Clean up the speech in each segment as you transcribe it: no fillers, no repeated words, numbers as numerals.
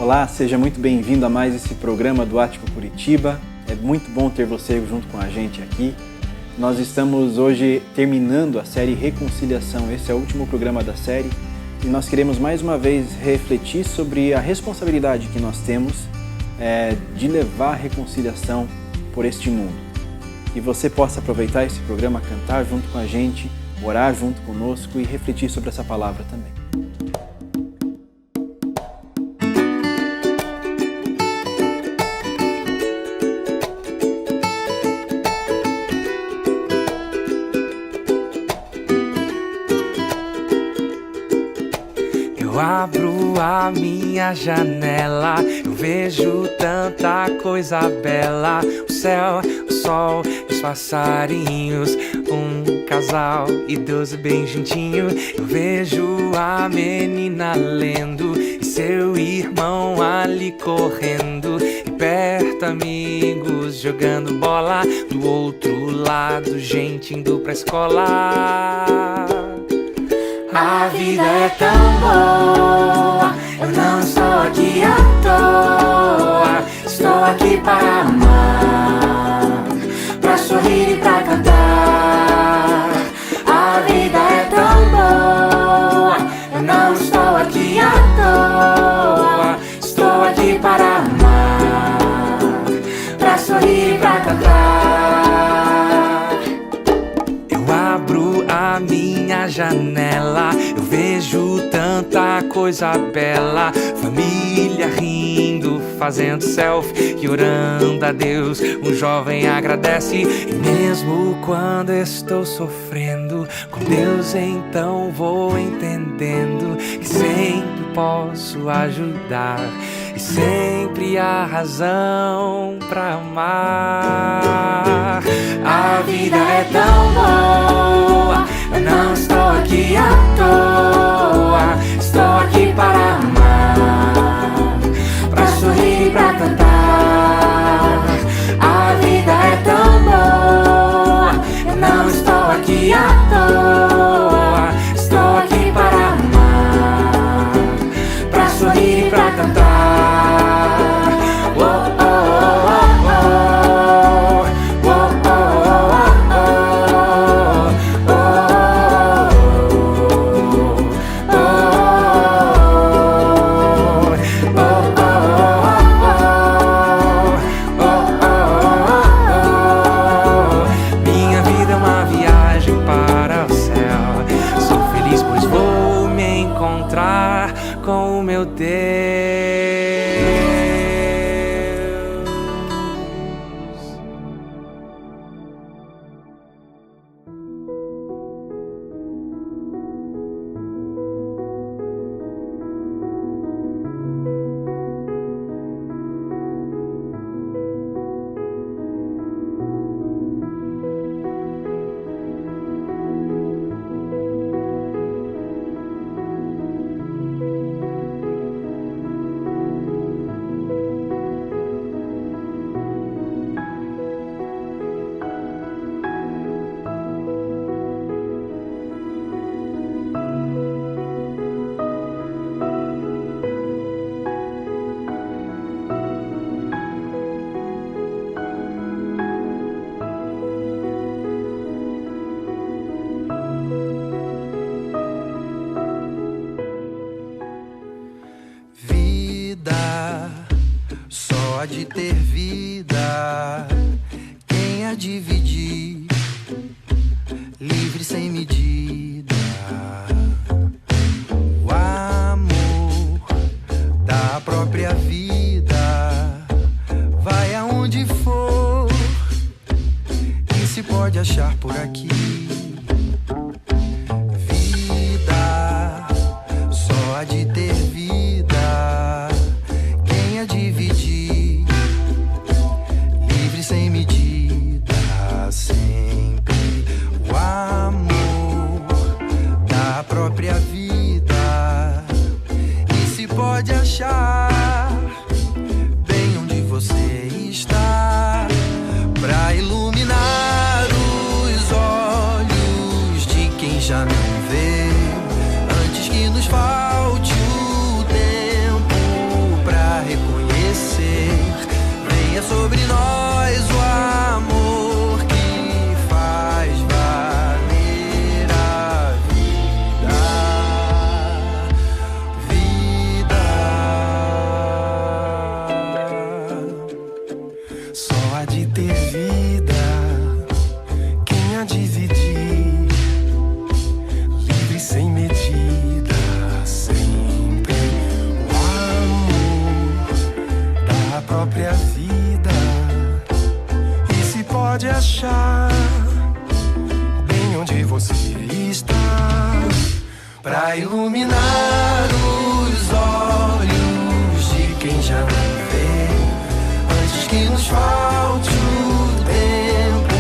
Olá, seja muito bem-vindo a mais esse programa do Ático Curitiba. É muito bom ter você junto com a gente aqui. Nós estamos hoje terminando a série Reconciliação. Esse é o último programa da série e nós queremos mais uma vez refletir sobre a responsabilidade que nós temos de levar a reconciliação por este mundo. Que você possa aproveitar esse programa, cantar junto com a gente, orar junto conosco e refletir sobre essa palavra também. Eu abro a minha janela, eu vejo tanta coisa bela. O céu, o sol, os passarinhos, um casal idoso bem juntinho. Eu vejo a menina lendo e seu irmão ali correndo. E perto amigos jogando bola, do outro lado gente indo pra escola. A vida é tão boa, eu não estou aqui à toa. Estou aqui para amar, pra sorrir e pra cantar. A vida é tão boa, eu não estou aqui à toa. Estou aqui para amar, pra sorrir e pra cantar. Eu abro a minha janela, eu vejo tanta coisa bela. Família rindo, fazendo selfie e orando a Deus. Um jovem agradece, e mesmo quando estou sofrendo com Deus, então vou entendendo que sempre posso ajudar e sempre há razão pra amar. A vida é tão boa, eu não estou aqui à toa. Estou aqui para amar, pra sorrir e pra cantar. A vida é tão boa, eu não estou aqui à toa. Estou aqui para amar, pra sorrir e pra cantar. Com o meu Deus. Só de ter vida, quem a dividir, livre sem medida. O amor da própria vida vai aonde for e se pode achar por aqui. Vida, só a de ter vida, quem a dividir, livre sem medida, sempre o amor da própria vida e se pode achar bem onde você está, pra iluminar os olhos de quem já não vê, antes que nos falte o a dividir, livre sem medida, sempre o amor da própria vida. E se pode achar bem onde você está, pra iluminar os olhos de quem já não vê, antes que nos falte o tempo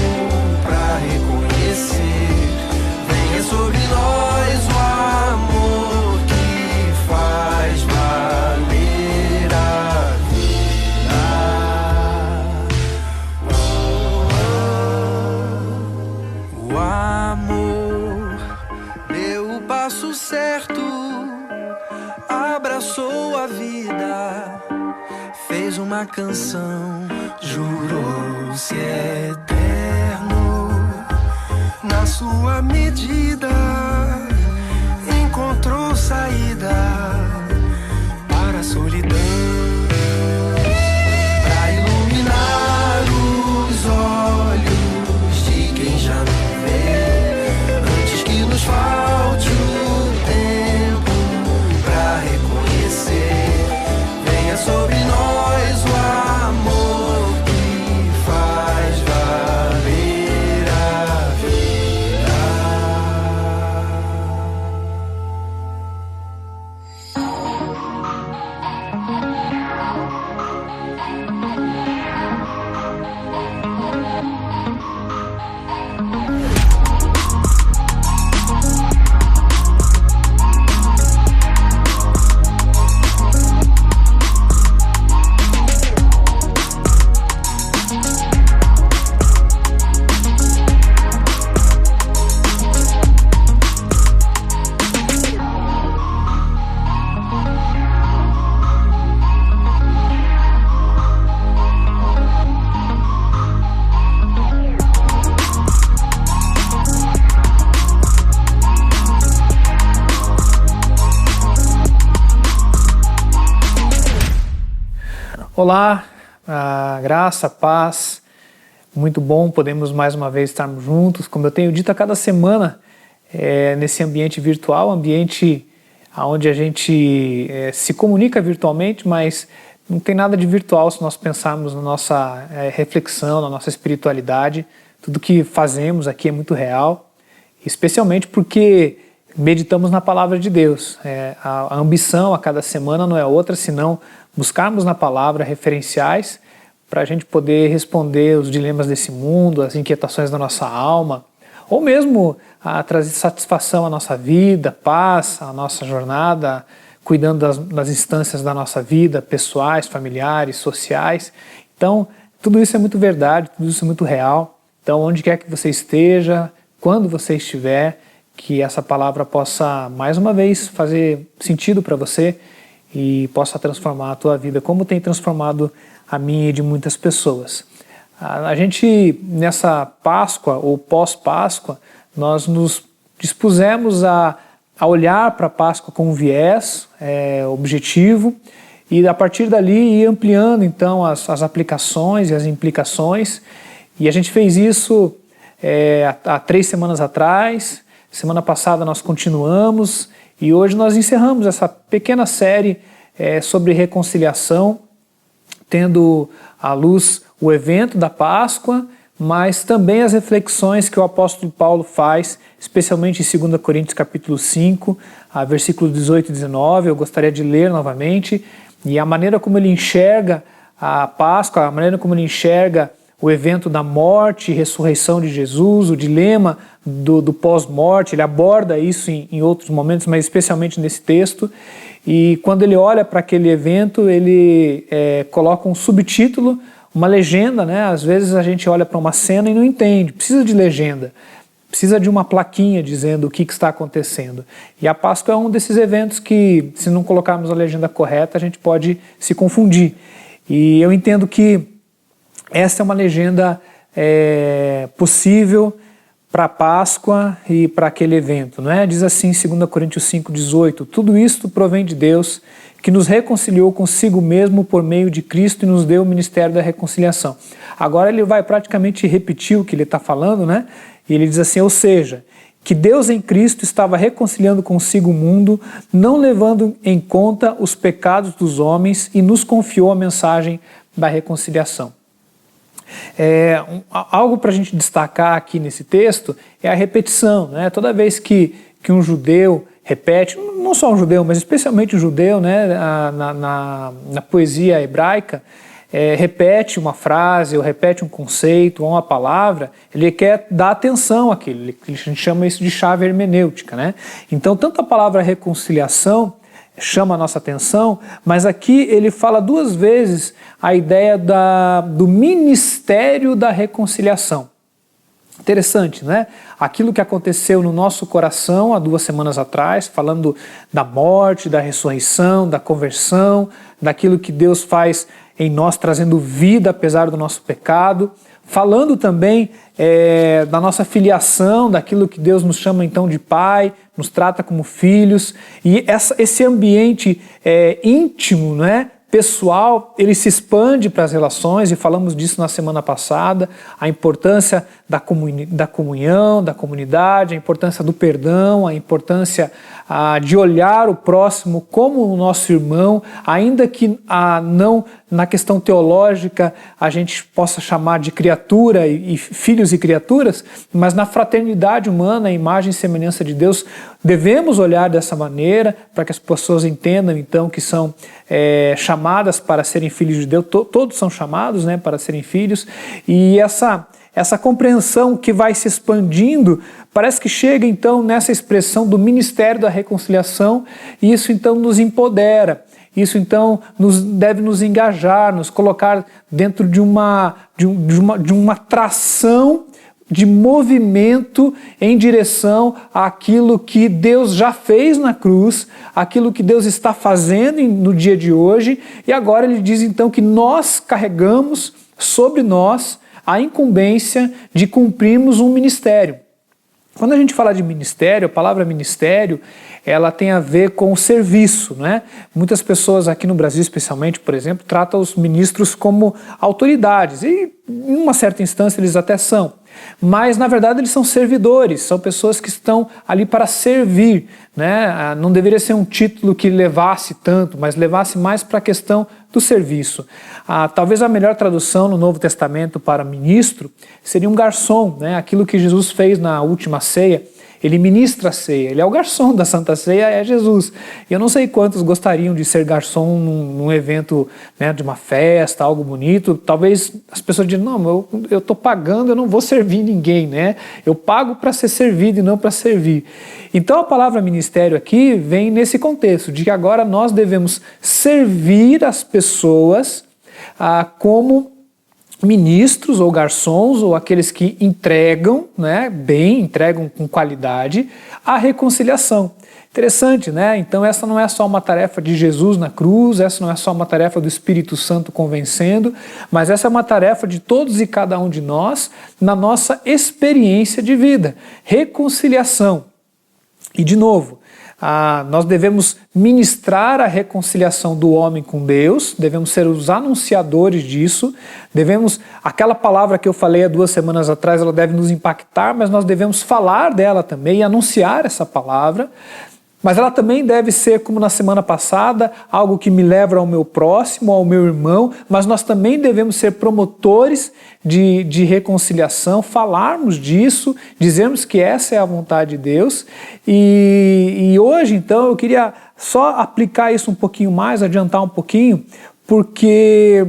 pra reconhecer. Venha sobre nós o amor que faz valer a vida. O amor deu o passo certo, abraçou a vida, fez uma canção, jurou-se eterno. Na sua medida encontrou saída para a solidão, para iluminar os olhos de quem já não vê, antes que nos falte o tempo pra reconhecer. Venha sobre nós o amor que faz valer a vida. Olá, a graça, a paz, muito bom, podemos mais uma vez estarmos juntos, como eu tenho dito a cada semana, nesse ambiente virtual, ambiente onde a gente se comunica virtualmente, mas não tem nada de virtual se nós pensarmos na nossa reflexão, na nossa espiritualidade. Tudo que fazemos aqui é muito real, especialmente porque meditamos na palavra de Deus. A ambição a cada semana não é outra senão buscarmos na palavra referenciais para a gente poder responder os dilemas desse mundo, as inquietações da nossa alma, ou mesmo a trazer satisfação à nossa vida, paz à nossa jornada, cuidando das instâncias da nossa vida, pessoais, familiares, sociais. Então, tudo isso é muito verdade, tudo isso é muito real. Então, onde quer que você esteja, quando você estiver, que essa palavra possa, mais uma vez, fazer sentido para você e possa transformar a tua vida, como tem transformado a minha e de muitas pessoas. A gente, nessa Páscoa ou pós-Páscoa, nós nos dispusemos a olhar para a Páscoa com um viés objetivo e a partir dali ir ampliando então as aplicações e as implicações. E a gente fez isso há 3 semanas atrás. Semana passada nós continuamos e hoje nós encerramos essa pequena série sobre reconciliação, tendo à luz o evento da Páscoa, mas também as reflexões que o apóstolo Paulo faz, especialmente em 2 Coríntios capítulo 5, versículos 18 e 19, eu gostaria de ler novamente, e a maneira como ele enxerga a Páscoa, a maneira como ele enxerga o evento da morte e ressurreição de Jesus, o dilema do pós-morte, ele aborda isso em outros momentos, mas especialmente nesse texto, e quando ele olha para aquele evento, ele coloca um subtítulo, uma legenda, né? Às vezes a gente olha para uma cena e não entende, precisa de legenda, precisa de uma plaquinha dizendo o que está acontecendo. E a Páscoa é um desses eventos que, se não colocarmos a legenda correta, a gente pode se confundir. E eu entendo que essa é uma legenda possível para a Páscoa e para aquele evento, não é? Diz assim, 2 Coríntios 5,18, tudo isto provém de Deus, que nos reconciliou consigo mesmo por meio de Cristo e nos deu o ministério da reconciliação. Agora ele vai praticamente repetir o que ele está falando, né? E ele diz assim, ou seja, que Deus em Cristo estava reconciliando consigo o mundo, não levando em conta os pecados dos homens, e nos confiou a mensagem da reconciliação. Algo para a gente destacar aqui nesse texto é a repetição, né? Toda vez que um judeu repete, não só um judeu, mas especialmente um judeu, né? Na poesia hebraica, repete uma frase, ou repete um conceito, ou uma palavra, ele quer dar atenção àquilo, a gente chama isso de chave hermenêutica, né? Então, tanto a palavra reconciliação chama a nossa atenção, mas aqui ele fala 2 vezes a ideia do ministério da reconciliação. Interessante, né? Aquilo que aconteceu no nosso coração há 2 semanas atrás, falando da morte, da ressurreição, da conversão, daquilo que Deus faz em nós, trazendo vida apesar do nosso pecado, falando também da nossa filiação, daquilo que Deus nos chama então de Pai, nos trata como filhos, e esse ambiente íntimo, né, pessoal, ele se expande para as relações, e falamos disso na semana passada, a importância da comunhão, da comunidade, a importância do perdão, a importância de olhar o próximo como o nosso irmão, ainda que não na questão teológica a gente possa chamar de criatura e filhos e criaturas, mas na fraternidade humana, a imagem e semelhança de Deus, devemos olhar dessa maneira para que as pessoas entendam então que são chamadas para serem filhos de Deus, todos são chamados, né, para serem filhos, e essa compreensão que vai se expandindo parece que chega então nessa expressão do ministério da reconciliação, e isso então nos empodera, isso então deve nos engajar, nos colocar dentro de uma tração de movimento em direção àquilo que Deus já fez na cruz, aquilo que Deus está fazendo no dia de hoje, e agora ele diz então que nós carregamos sobre nós a incumbência de cumprirmos um ministério. Quando a gente fala de ministério, a palavra ministério, ela tem a ver com o serviço, né? Muitas pessoas aqui no Brasil, especialmente, por exemplo, tratam os ministros como autoridades, e em uma certa instância eles até são. Mas, na verdade, eles são servidores, são pessoas que estão ali para servir, né? Não deveria ser um título que levasse tanto, mas levasse mais para a questão do serviço. Talvez a melhor tradução no Novo Testamento para ministro seria um garçom, né? Aquilo que Jesus fez na última ceia. Ele ministra a ceia, ele é o garçom da Santa Ceia, é Jesus. E eu não sei quantos gostariam de ser garçom num evento, né, de uma festa, algo bonito. Talvez as pessoas digam, não, eu estou pagando, eu não vou servir ninguém, né? Eu pago para ser servido e não para servir. Então a palavra ministério aqui vem nesse contexto, de que agora nós devemos servir as pessoas como ministros ou garçons, ou aqueles que entregam, né, bem, entregam com qualidade, a reconciliação. Interessante, né? Então essa não é só uma tarefa de Jesus na cruz, essa não é só uma tarefa do Espírito Santo convencendo, mas essa é uma tarefa de todos e cada um de nós na nossa experiência de vida. Reconciliação. E de novo, nós devemos ministrar a reconciliação do homem com Deus, devemos ser os anunciadores disso, aquela palavra que eu falei há 2 semanas atrás, ela deve nos impactar, mas nós devemos falar dela também e anunciar essa palavra. Mas ela também deve ser, como na semana passada, algo que me leva ao meu próximo, ao meu irmão, mas nós também devemos ser promotores de reconciliação, falarmos disso, dizermos que essa é a vontade de Deus. E hoje, então, eu queria só aplicar isso um pouquinho mais, adiantar um pouquinho, porque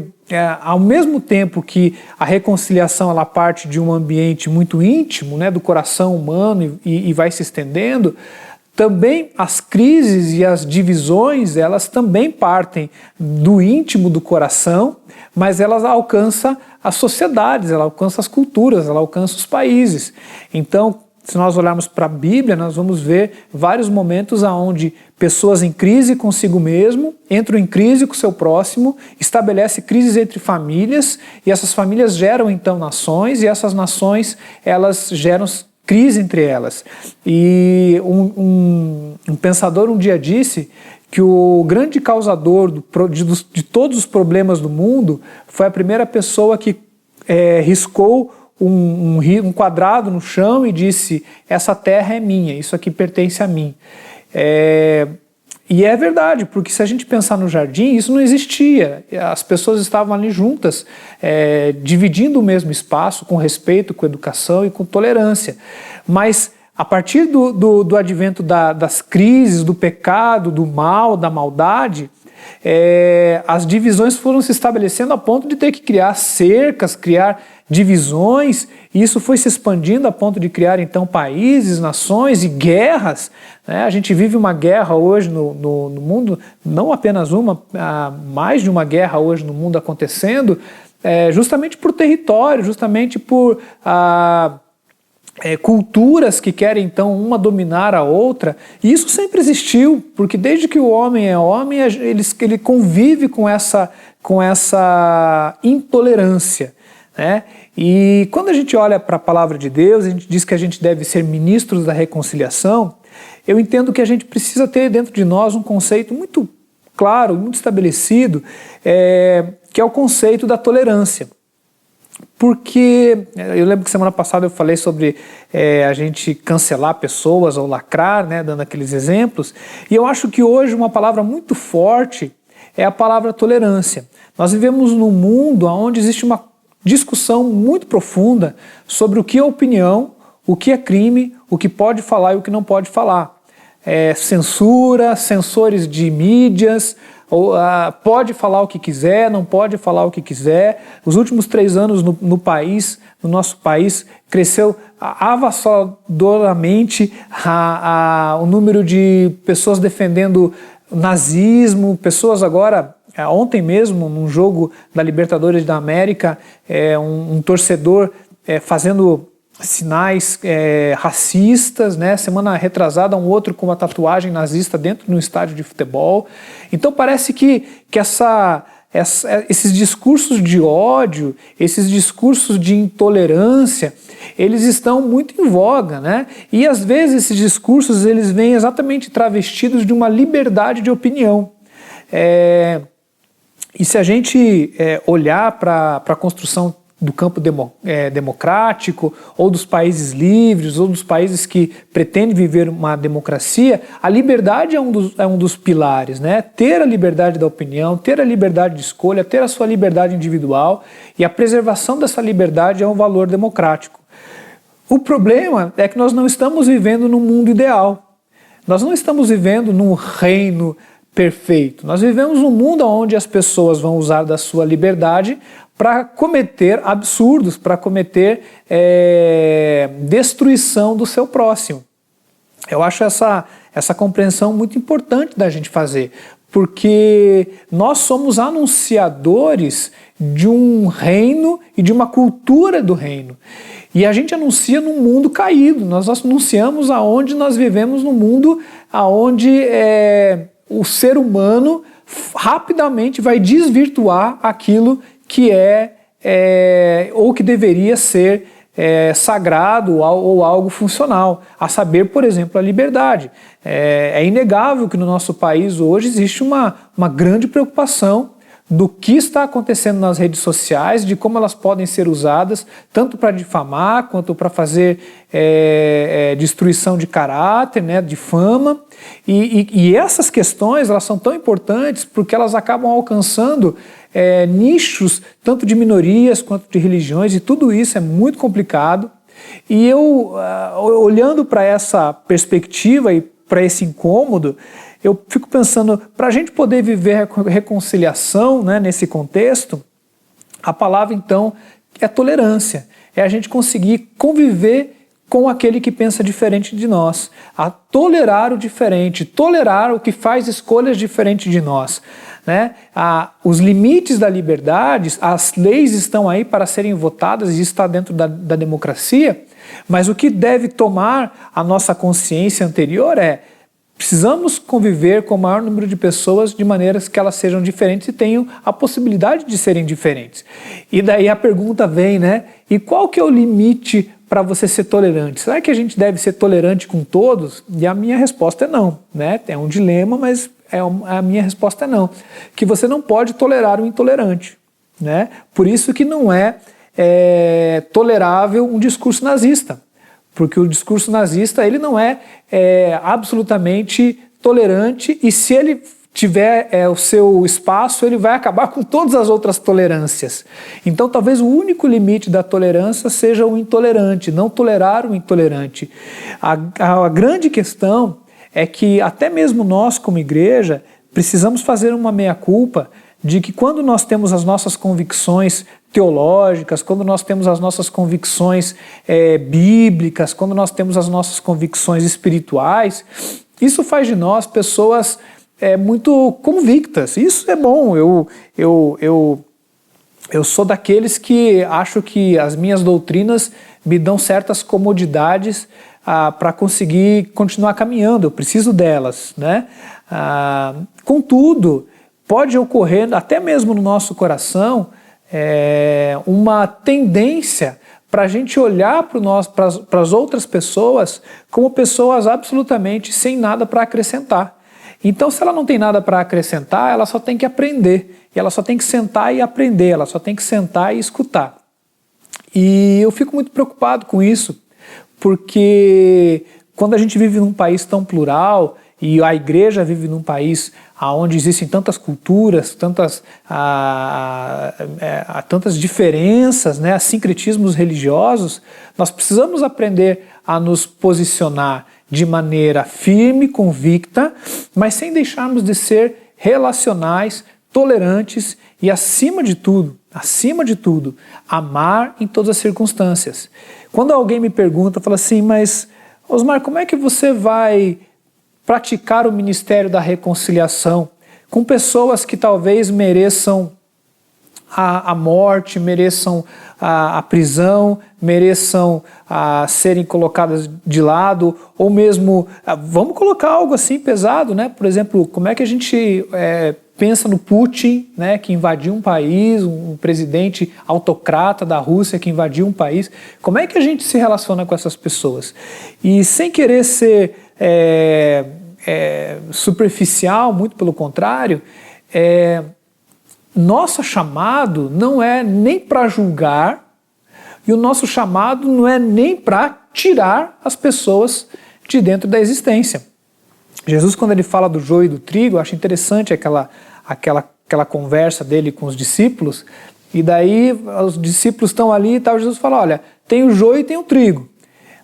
ao mesmo tempo que a reconciliação ela parte de um ambiente muito íntimo, né, do coração humano e vai se estendendo, também as crises e as divisões, elas também partem do íntimo do coração, mas elas alcançam as sociedades, elas alcançam as culturas, elas alcançam os países. Então, se nós olharmos para a Bíblia, nós vamos ver vários momentos onde pessoas em crise consigo mesmo, entram em crise com o seu próximo, estabelecem crises entre famílias, e essas famílias geram então nações, e essas nações elas geram crise entre elas. E um pensador um dia disse que o grande causador de todos os problemas do mundo foi a primeira pessoa que riscou um quadrado no chão e disse: essa terra é minha, isso aqui pertence a mim. E é verdade, porque se a gente pensar no jardim, isso não existia. As pessoas estavam ali juntas, dividindo o mesmo espaço, com respeito, com educação e com tolerância. Mas a partir do advento das crises, do pecado, do mal, da maldade, as divisões foram se estabelecendo a ponto de ter que criar cercas, criar divisões, e isso foi se expandindo a ponto de criar então países, nações e guerras, né? A gente vive uma guerra hoje no mundo, não apenas uma, mais de uma guerra hoje no mundo acontecendo, justamente por território, justamente por culturas que querem então uma dominar a outra, e isso sempre existiu, porque desde que o homem é homem, ele convive com essa intolerância, né? E quando a gente olha para a palavra de Deus, a gente diz que a gente deve ser ministros da reconciliação. Eu entendo que a gente precisa ter dentro de nós um conceito muito claro, muito estabelecido, que é o conceito da tolerância. Porque eu lembro que semana passada eu falei sobre a gente cancelar pessoas ou lacrar, né, dando aqueles exemplos, e eu acho que hoje uma palavra muito forte é a palavra tolerância. Nós vivemos num mundo onde existe uma discussão muito profunda sobre o que é opinião, o que é crime, o que pode falar e o que não pode falar. Censura, censores de mídias, pode falar o que quiser, não pode falar o que quiser. Os últimos 3 anos no nosso país, cresceu avassaladoramente o número de pessoas defendendo o nazismo, pessoas agora... Ontem mesmo, num jogo da Libertadores da América, um torcedor fazendo sinais racistas, né? Semana retrasada, um outro com uma tatuagem nazista dentro de um estádio de futebol. Então parece que esses discursos de ódio, esses discursos de intolerância, eles estão muito em voga, né? E às vezes esses discursos eles vêm exatamente travestidos de uma liberdade de opinião. E se a gente olhar para a construção do campo democrático, ou dos países livres, ou dos países que pretendem viver uma democracia, a liberdade é um dos pilares, né? Ter a liberdade da opinião, ter a liberdade de escolha, ter a sua liberdade individual, e a preservação dessa liberdade é um valor democrático. O problema é que nós não estamos vivendo num mundo ideal. Nós não estamos vivendo num reino perfeito. Nós vivemos num mundo onde as pessoas vão usar da sua liberdade para cometer absurdos, para cometer destruição do seu próximo. Eu acho essa compreensão muito importante da gente fazer, porque nós somos anunciadores de um reino e de uma cultura do reino. E a gente anuncia num mundo caído, nós anunciamos aonde nós vivemos num mundo aonde o ser humano rapidamente vai desvirtuar aquilo que ou que deveria ser sagrado ou algo funcional, a saber, por exemplo, a liberdade. É inegável que no nosso país hoje existe uma grande preocupação do que está acontecendo nas redes sociais, de como elas podem ser usadas tanto para difamar quanto para fazer destruição de caráter, né, de fama. E essas questões elas são tão importantes porque elas acabam alcançando nichos tanto de minorias quanto de religiões, e tudo isso é muito complicado. E eu, olhando para essa perspectiva e para esse incômodo, eu fico pensando, para a gente poder viver a reconciliação, né, nesse contexto, a palavra então é tolerância, é a gente conseguir conviver com aquele que pensa diferente de nós, a tolerar o diferente, tolerar o que faz escolhas diferentes de nós, né? Os limites da liberdade, as leis estão aí para serem votadas e está dentro da democracia, mas o que deve tomar a nossa consciência anterior precisamos conviver com o maior número de pessoas de maneiras que elas sejam diferentes e tenham a possibilidade de serem diferentes. E daí a pergunta vem, né? E qual que é o limite para você ser tolerante? Será que a gente deve ser tolerante com todos? E a minha resposta é não, né? É um dilema, mas a minha resposta é não. Que você não pode tolerar o intolerante, né? Por isso que não é tolerável um discurso nazista, porque o discurso nazista ele não é absolutamente tolerante, e se ele tiver o seu espaço, ele vai acabar com todas as outras tolerâncias. Então talvez o único limite da tolerância seja o intolerante, não tolerar o intolerante. A grande questão é que até mesmo nós como igreja precisamos fazer uma meia-culpa de que quando nós temos as nossas convicções teológicas, quando nós temos as nossas convicções bíblicas, quando nós temos as nossas convicções espirituais, isso faz de nós pessoas muito convictas. Isso é bom. Eu sou daqueles que acho que as minhas doutrinas me dão certas comodidades para conseguir continuar caminhando. Eu preciso delas, né? Contudo, pode ocorrer, até mesmo no nosso coração, uma tendência para a gente olhar para as outras pessoas como pessoas absolutamente sem nada para acrescentar. Então, se ela não tem nada para acrescentar, ela só tem que aprender. E ela só tem que sentar e aprender, ela só tem que sentar e escutar. E eu fico muito preocupado com isso, porque quando a gente vive num país tão plural, e a igreja vive num país onde existem tantas culturas, tantas diferenças, né, sincretismos religiosos, nós precisamos aprender a nos posicionar de maneira firme, convicta, mas sem deixarmos de ser relacionais, tolerantes e, acima de tudo, amar em todas as circunstâncias. Quando alguém me pergunta, fala assim, mas Osmar, como é que você vai praticar o ministério da reconciliação com pessoas que talvez mereçam a morte, mereçam a prisão, mereçam serem colocadas de lado, ou mesmo, vamos colocar algo assim pesado, né? Por exemplo, como é que a gente pensa no Putin, né, que invadiu um país, um presidente autocrata da Rússia que invadiu um país? Como é que a gente se relaciona com essas pessoas? E sem querer ser superficial, muito pelo contrário, nosso chamado não é nem para julgar, e o nosso chamado não é nem para tirar as pessoas de dentro da existência. Jesus, quando ele fala do joio e do trigo, eu acho interessante aquela conversa dele com os discípulos, e daí os discípulos estão ali e tal, Jesus fala, olha, tem o joio e tem o trigo,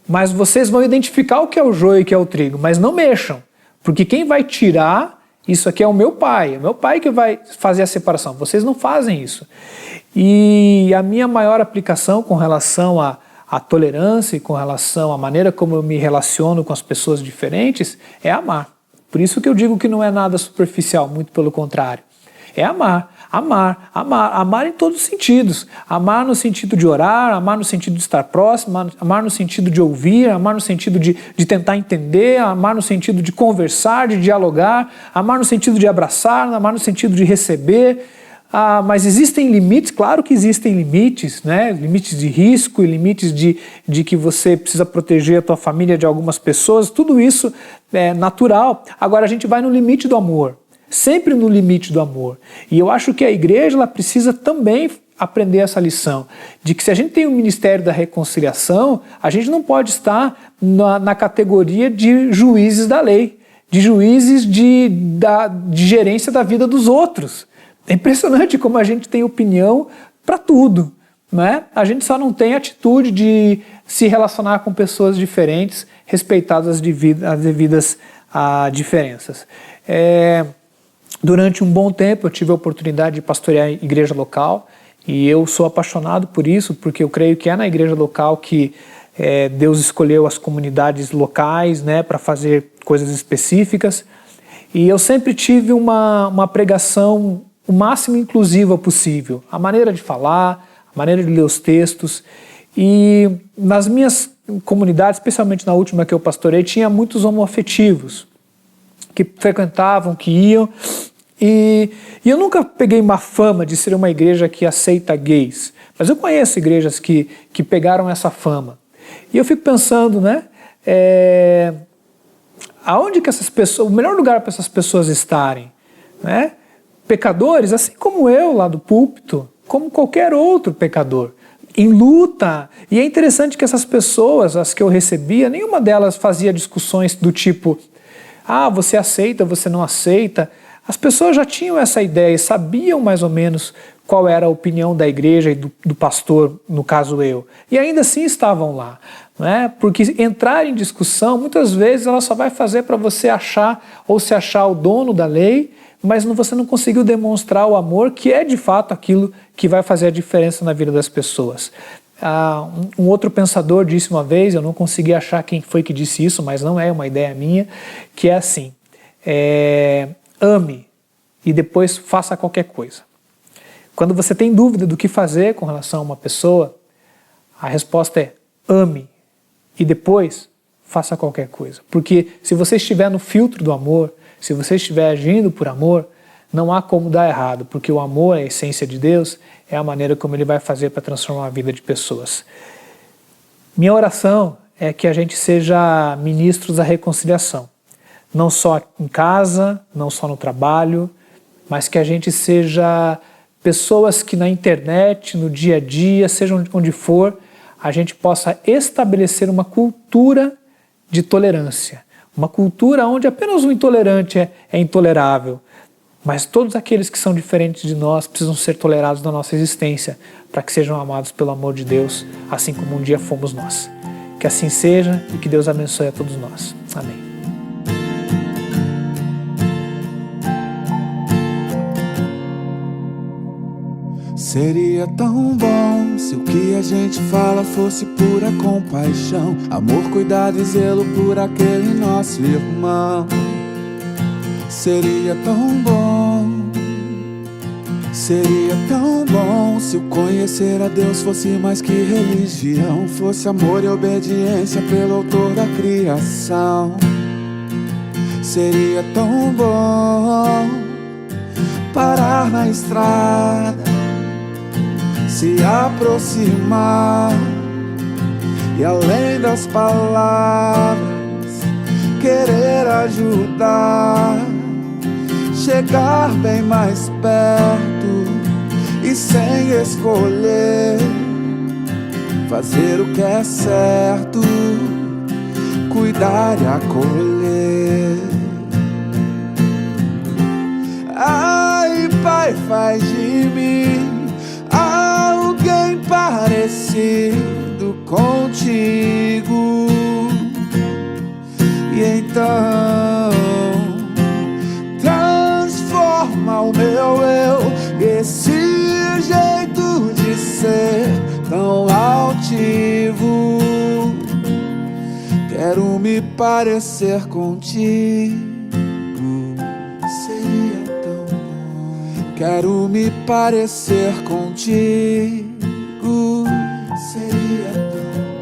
mas vocês vão identificar o que é o joio e o que é o trigo, mas não mexam, porque quem vai tirar isso aqui é o meu pai que vai fazer a separação, vocês não fazem isso. E a minha maior aplicação com relação à tolerância e com relação à maneira como eu me relaciono com as pessoas diferentes é amar. Por isso que eu digo que não é nada superficial, muito pelo contrário. É amar em todos os sentidos. Amar no sentido de orar, amar no sentido de estar próximo, amar no sentido de ouvir, amar no sentido de tentar entender, amar no sentido de conversar, de dialogar, amar no sentido de abraçar, amar no sentido de receber. Mas existem limites, claro que existem limites, né? Limites de risco e limites de que você precisa proteger a tua família de algumas pessoas, tudo isso é natural. Agora a gente vai no limite do amor, sempre no limite do amor. E eu acho que a igreja ela precisa também aprender essa lição, de que se a gente tem o ministério da reconciliação, a gente não pode estar na categoria de juízes da lei, de juízes de gerência da vida dos outros. É impressionante como a gente tem opinião para tudo, né? A gente só não tem atitude de se relacionar com pessoas diferentes, respeitadas as devidas diferenças. Durante um bom tempo eu tive a oportunidade de pastorear a igreja local e eu sou apaixonado por isso, porque eu creio que é na igreja local que Deus escolheu as comunidades locais, né, para fazer coisas específicas. E eu sempre tive uma pregação o máximo inclusiva possível, a maneira de falar, a maneira de ler os textos. E nas minhas comunidades, especialmente na última que eu pastorei, tinha muitos homoafetivos que frequentavam, que iam, e eu nunca peguei má fama de ser uma igreja que aceita gays, mas eu conheço igrejas que pegaram essa fama. E eu fico pensando, né? Aonde que essas pessoas, o melhor lugar para essas pessoas estarem, né? Pecadores, assim como eu lá do púlpito, como qualquer outro pecador, em luta. E é interessante que essas pessoas, as que eu recebia, nenhuma delas fazia discussões do tipo, você aceita, você não aceita. As pessoas já tinham essa ideia e sabiam mais ou menos qual era a opinião da igreja e do pastor, no caso eu. E ainda assim estavam lá. Né? Porque entrar em discussão, muitas vezes, ela só vai fazer para você achar ou se achar o dono da lei, mas você não conseguiu demonstrar o amor, que é de fato aquilo que vai fazer a diferença na vida das pessoas. Um outro pensador disse uma vez, eu não consegui achar quem foi que disse isso, mas não é uma ideia minha, que é assim, ame e depois faça qualquer coisa. Quando você tem dúvida do que fazer com relação a uma pessoa, a resposta é ame e depois faça qualquer coisa. Porque se você estiver no filtro do amor, se você estiver agindo por amor, não há como dar errado, porque o amor, a essência de Deus, é a maneira como Ele vai fazer para transformar a vida de pessoas. Minha oração é que a gente seja ministros da reconciliação. Não só em casa, não só no trabalho, mas que a gente seja pessoas que na internet, no dia a dia, seja onde for, a gente possa estabelecer uma cultura de tolerância. Uma cultura onde apenas o intolerante é intolerável, mas todos aqueles que são diferentes de nós precisam ser tolerados na nossa existência para que sejam amados pelo amor de Deus, assim como um dia fomos nós. Que assim seja e que Deus abençoe a todos nós. Amém. Seria tão bom se o que a gente fala fosse pura compaixão, amor, cuidado e zelo por aquele nosso irmão. Seria tão bom se o conhecer a Deus fosse mais que religião, fosse amor e obediência pelo autor da criação. Seria tão bom parar na estrada, se aproximar e além das palavras querer ajudar, chegar bem mais perto e sem escolher fazer o que é certo, cuidar e acolher. Ai, Pai, faz de mim alguém parecido contigo, e então transforma o meu eu, esse jeito de ser tão altivo. Quero me parecer contigo, seria tão bom. Quero me parecer contigo, seria tão bom.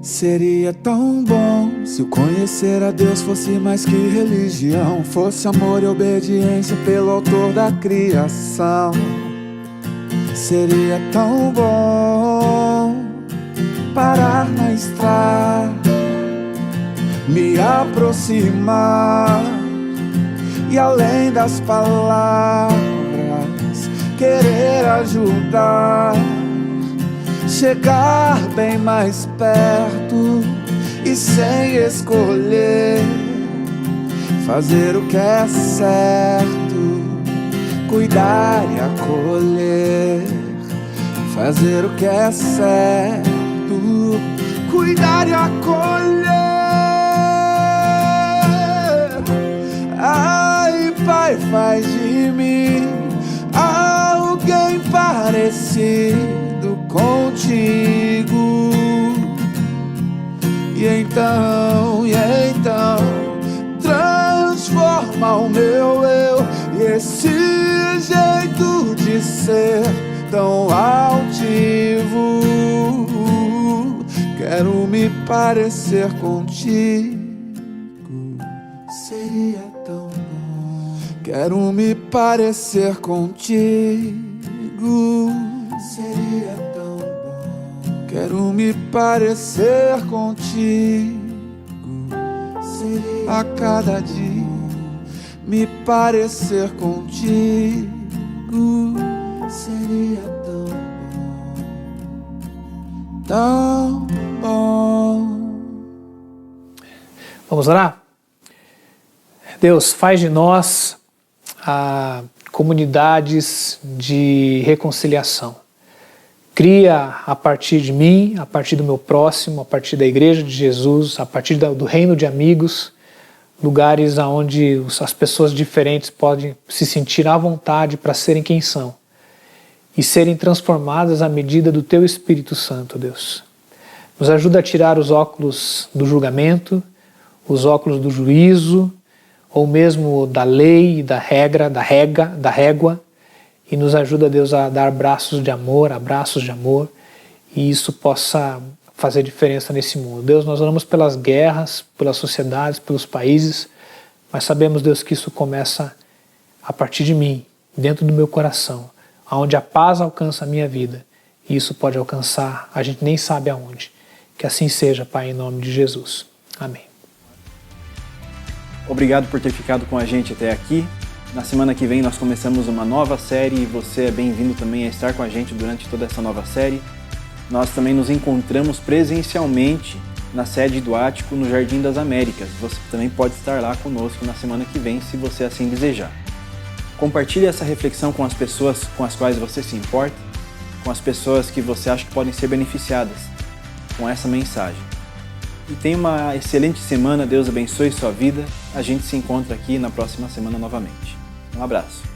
Seria tão bom se o conhecer a Deus fosse mais que religião, fosse amor e obediência pelo autor da criação. Seria tão bom parar na estrada, me aproximar e além das palavras querer ajudar, chegar bem mais perto e sem escolher fazer o que é certo, cuidar e acolher. Fazer o que é certo, cuidar e acolher. Ai, Pai, faz de mim alguém parecido contigo. E então transforma o meu eu e esse jeito de ser tão altivo. Quero me parecer contigo, seria tão bom. Quero me parecer contigo, seria tão bom. Quero me parecer contigo a cada dia, me parecer contigo seria tão bom. Vamos orar? Deus, faz de nós comunidades de reconciliação. Cria a partir de mim, a partir do meu próximo, a partir da Igreja de Jesus, a partir do reino de amigos, lugares onde as pessoas diferentes podem se sentir à vontade para serem quem são e serem transformadas à medida do Teu Espírito Santo, Deus. Nos ajuda a tirar os óculos do julgamento, os óculos do juízo, ou mesmo da lei, da regra, da régua, e nos ajuda, Deus, a dar abraços de amor, e isso possa fazer diferença nesse mundo. Deus, nós oramos pelas guerras, pelas sociedades, pelos países, mas sabemos, Deus, que isso começa a partir de mim, dentro do meu coração, onde a paz alcança a minha vida, e isso pode alcançar, a gente nem sabe aonde. Que assim seja, Pai, em nome de Jesus. Amém. Obrigado por ter ficado com a gente até aqui. Na semana que vem nós começamos uma nova série e você é bem-vindo também a estar com a gente durante toda essa nova série. Nós também nos encontramos presencialmente na sede do Ático no Jardim das Américas. Você também pode estar lá conosco na semana que vem, se você assim desejar. Compartilhe essa reflexão com as pessoas com as quais você se importa, com as pessoas que você acha que podem ser beneficiadas com essa mensagem. E tenha uma excelente semana, Deus abençoe sua vida. A gente se encontra aqui na próxima semana novamente. Um abraço.